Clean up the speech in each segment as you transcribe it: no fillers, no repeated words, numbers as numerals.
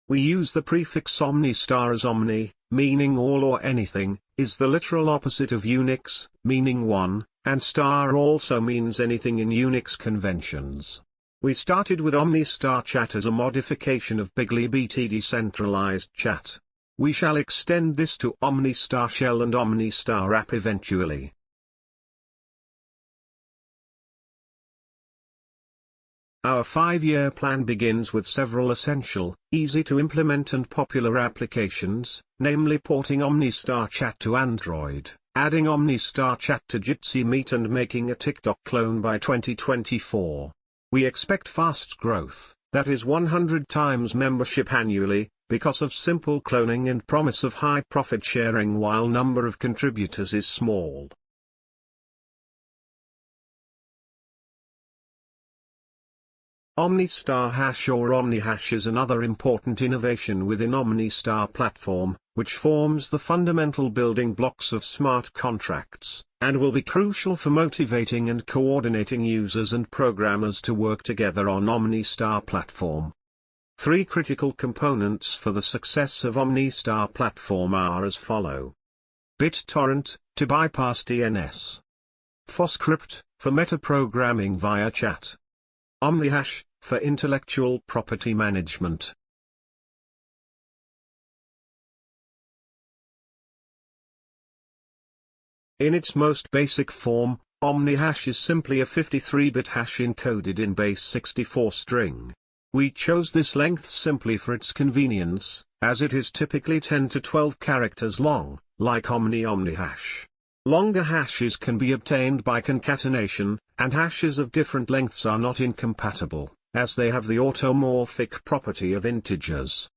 We use the prefix omnistar as omni, meaning all or anything, is the literal opposite of Unix, meaning one, and star also means anything in Unix conventions. We started with OmniStar Chat as a modification of BiglyBT Decentralized Chat. We shall extend this to OmniStar Shell and OmniStar App eventually. Our 5-year plan begins with several essential, easy-to-implement and popular applications, namely porting OmniStar Chat to Android, adding OmniStar Chat to Jitsi Meet and making a TikTok clone by 2024. We expect fast growth, that is 100 times membership annually, because of simple cloning and promise of high profit sharing while number of contributors is small. OmniStar Hash or Omnihash is another important innovation within OmniStar platform, which forms the fundamental building blocks of smart contracts, and will be crucial for motivating and coordinating users and programmers to work together on OmniStar platform. 3 critical components for the success of OmniStar platform are as follow. BitTorrent, to bypass DNS. FOScript, for metaprogramming via chat. Omnihash, for intellectual property management. In its most basic form, Omnihash is simply a 53-bit hash encoded in base 64 string. We chose this length simply for its convenience, as it is typically 10 to 12 characters long, like Omnihash. Longer hashes can be obtained by concatenation, and hashes of different lengths are not incompatible, as they have the automorphic property of integers.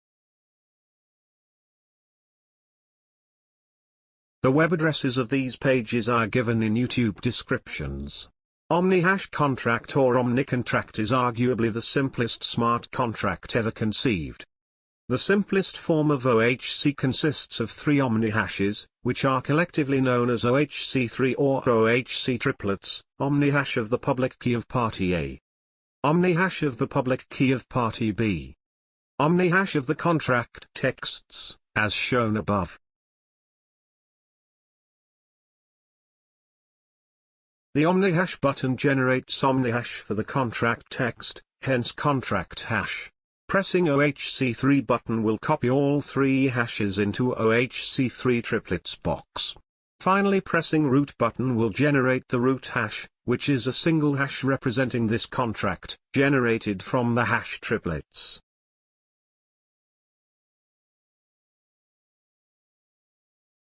The web addresses of these pages are given in YouTube descriptions. Omnihash contract or Omnicontract is arguably the simplest smart contract ever conceived. The simplest form of OHC consists of 3 omnihashes, which are collectively known as OHC3 or OHC triplets, omnihash of the public key of party A, omnihash of the public key of party B, omnihash of the contract texts, as shown above. The Omnihash button generates Omnihash for the contract text, hence contract hash. Pressing OHC3 button will copy all 3 hashes into OHC3 triplets box. Finally, pressing root button will generate the root hash, which is a single hash representing this contract, generated from the hash triplets.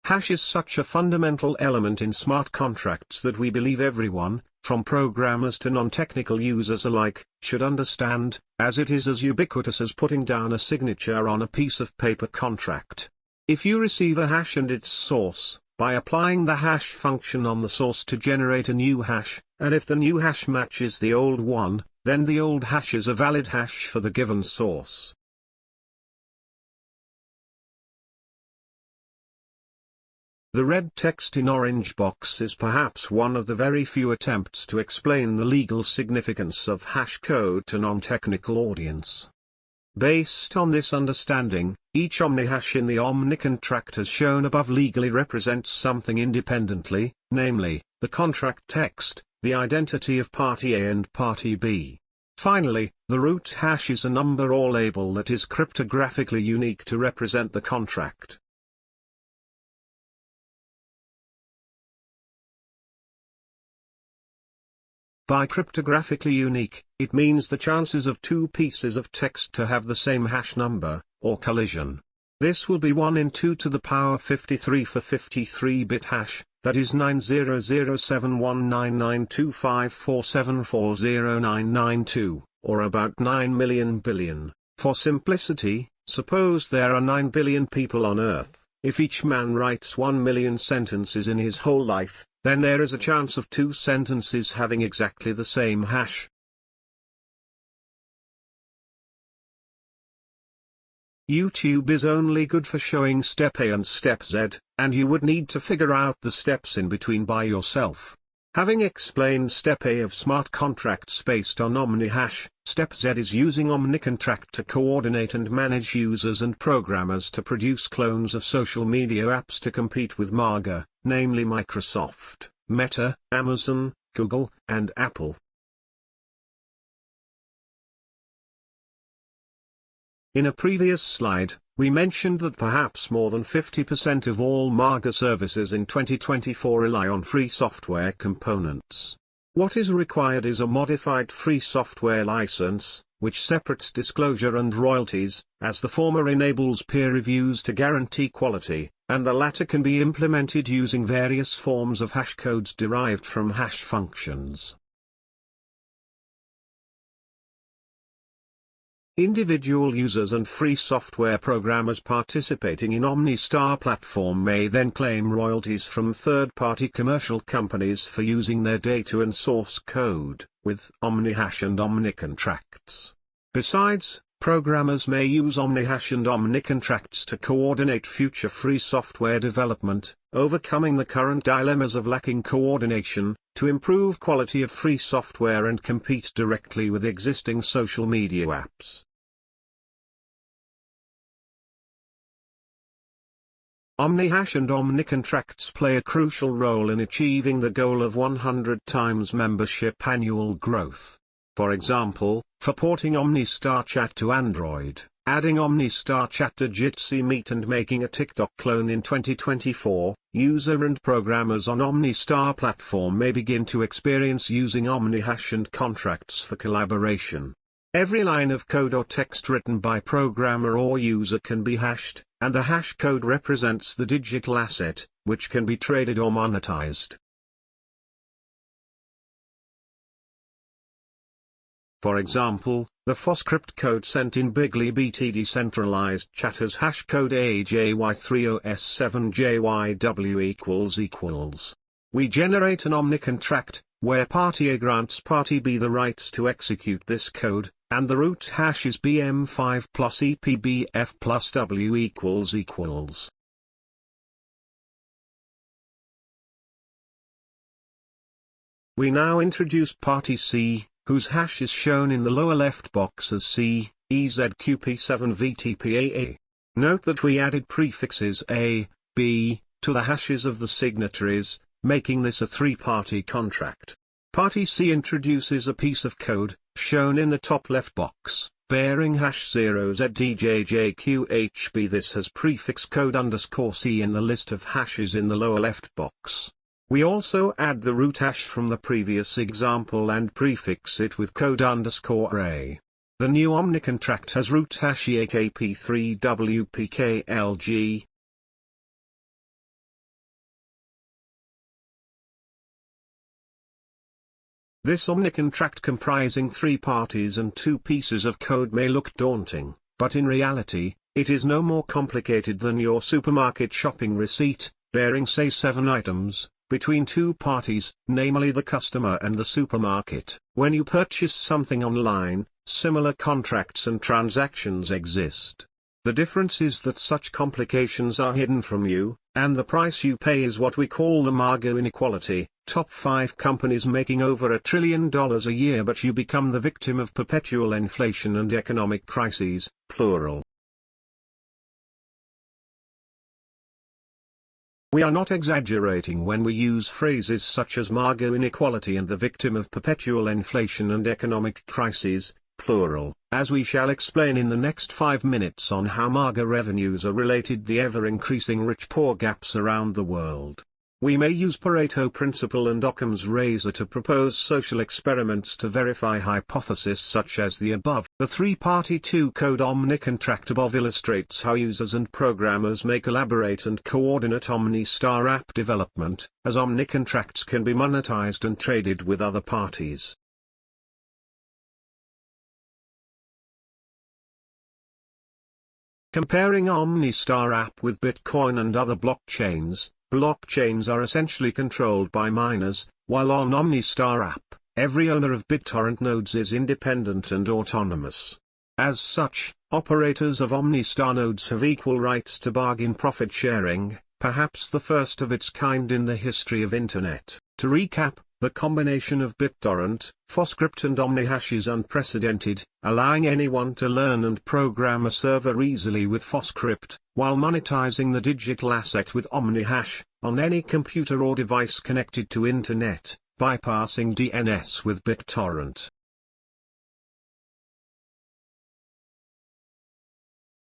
Hash is such a fundamental element in smart contracts that we believe everyone, from programmers to non-technical users alike, should understand, as it is as ubiquitous as putting down a signature on a piece of paper contract. If you receive a hash and its source, by applying the hash function on the source to generate a new hash, and if the new hash matches the old one, then the old hash is a valid hash for the given source. The red text in orange box is perhaps one of the very few attempts to explain the legal significance of hash code to non-technical audience. Based on this understanding, each omnihash in the Omnicontract as shown above legally represents something independently, namely, the contract text, the identity of party A and party B. Finally, the root hash is a number or label that is cryptographically unique to represent the contract. By cryptographically unique, it means the chances of 2 pieces of text to have the same hash number, or collision. This will be 1 in 2 to the power 53 for 53-bit hash, that is 90071992547400992, or about 9 million billion. For simplicity, suppose there are 9 billion people on Earth. If each man writes 1 million sentences in his whole life, then there is a chance of 2 sentences having exactly the same hash. YouTube is only good for showing step A and step Z, and you would need to figure out the steps in between by yourself. Having explained Step A of smart contracts based on Omnihash, Step Z is using Omnicontract to coordinate and manage users and programmers to produce clones of social media apps to compete with MAGA, namely Microsoft, Meta, Amazon, Google, and Apple. In a previous slide, we mentioned that perhaps more than 50% of all MAGA services in 2024 rely on free software components. What is required is a modified free software license, which separates disclosure and royalties, as the former enables peer reviews to guarantee quality, and the latter can be implemented using various forms of hash codes derived from hash functions. Individual users and free software programmers participating in OmniStar platform may then claim royalties from third-party commercial companies for using their data and source code, with Omnihash and Omnicontracts. Besides, programmers may use Omnihash and Omnicontracts to coordinate future free software development, overcoming the current dilemmas of lacking coordination, to improve quality of free software and compete directly with existing social media apps. Omnihash and Omnicontracts play a crucial role in achieving the goal of 100 times membership annual growth. For example, for porting OmniStar Chat to Android, adding OmniStar Chat to Jitsi Meet and making a TikTok clone in 2024, user and programmers on OmniStar platform may begin to experience using Omnihash and contracts for collaboration. Every line of code or text written by programmer or user can be hashed, and the hash code represents the digital asset, which can be traded or monetized. For example, the FOScript code sent in BiglyBT Decentralized chat has hash code AJY30S7JYW ==. We generate an Omnicontract, where party A grants party B the rights to execute this code, and the root hash is BM5 plus EPBF plus W ==. We now introduce party C, whose hash is shown in the lower left box as C, EZQP7VTPAA. Note that we added prefixes A, B, to the hashes of the signatories, making this a three-party contract. Party C introduces a piece of code, shown in the top left box, bearing hash 0ZDJJQHB. This has prefix code _C in the list of hashes in the lower left box. We also add the root hash from the previous example and prefix it with code _A. The new Omnicontract has root hash EAKP3WPKLG. This Omnicontract comprising 3 parties and 2 pieces of code may look daunting, but in reality, it is no more complicated than your supermarket shopping receipt, bearing say 7 items, between 2 parties, namely the customer and the supermarket. When you purchase something online, similar contracts and transactions exist. The difference is that such complications are hidden from you, and the price you pay is what we call the MAGA inequality. Top 5 companies making over $1 trillion a year, but you become the victim of perpetual inflation and economic crises, plural. We are not exaggerating when we use phrases such as MAGA inequality and the victim of perpetual inflation and economic crises, plural, as we shall explain in the next 5 minutes on how MAGA revenues are related to the ever-increasing rich-poor gaps around the world. We may use Pareto principle and Occam's razor to propose social experiments to verify hypotheses such as the above. The 3-party 2-code Omnicontract above illustrates how users and programmers may collaborate and coordinate OmniStar app development, as Omnicontracts can be monetized and traded with other parties. Comparing OmniStar app with Bitcoin and other blockchains. Blockchains are essentially controlled by miners, while on OmniStar app, every owner of BitTorrent nodes is independent and autonomous. As such, operators of OmniStar nodes have equal rights to bargain profit sharing, perhaps the first of its kind in the history of Internet. To recap, The combination of BitTorrent, PhosCrypt and Omnihash is unprecedented, allowing anyone to learn and program a server easily with PhosCrypt, while monetizing the digital asset with Omnihash, on any computer or device connected to Internet, bypassing DNS with BitTorrent.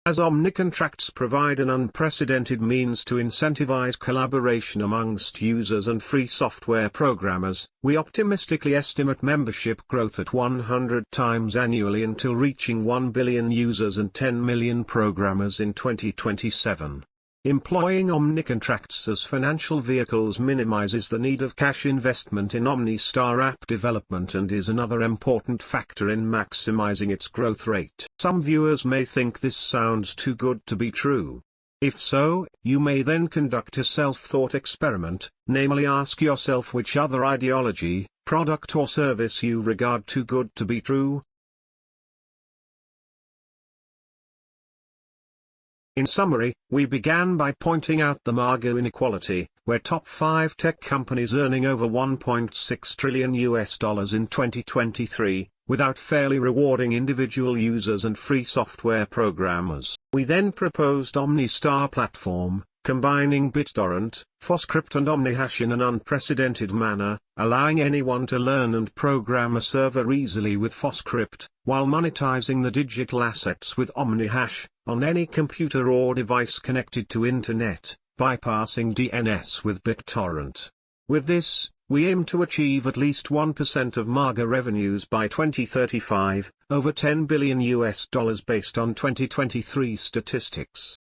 As Omnicontracts provide an unprecedented means to incentivize collaboration amongst users and free software programmers, we optimistically estimate membership growth at 100 times annually until reaching 1 billion users and 10 million programmers in 2027. Employing Omnicontracts as financial vehicles minimizes the need of cash investment in OmniStar app development and is another important factor in maximizing its growth rate. Some viewers may think this sounds too good to be true. If so, you may then conduct a self-thought experiment, namely ask yourself which other ideology, product or service you regard too good to be true. In summary, we began by pointing out the MAGA inequality, where top 5 tech companies earning over $1.6 trillion in 2023, without fairly rewarding individual users and free software programmers. We then proposed OmniStar platform, combining BitTorrent, PhosCrypt and Omnihash in an unprecedented manner, allowing anyone to learn and program a server easily with PhosCrypt, while monetizing the digital assets with Omnihash, on any computer or device connected to Internet, bypassing DNS with BitTorrent. With this, we aim to achieve at least 1% of MAGA revenues by 2035, over $10 billion based on 2023 statistics.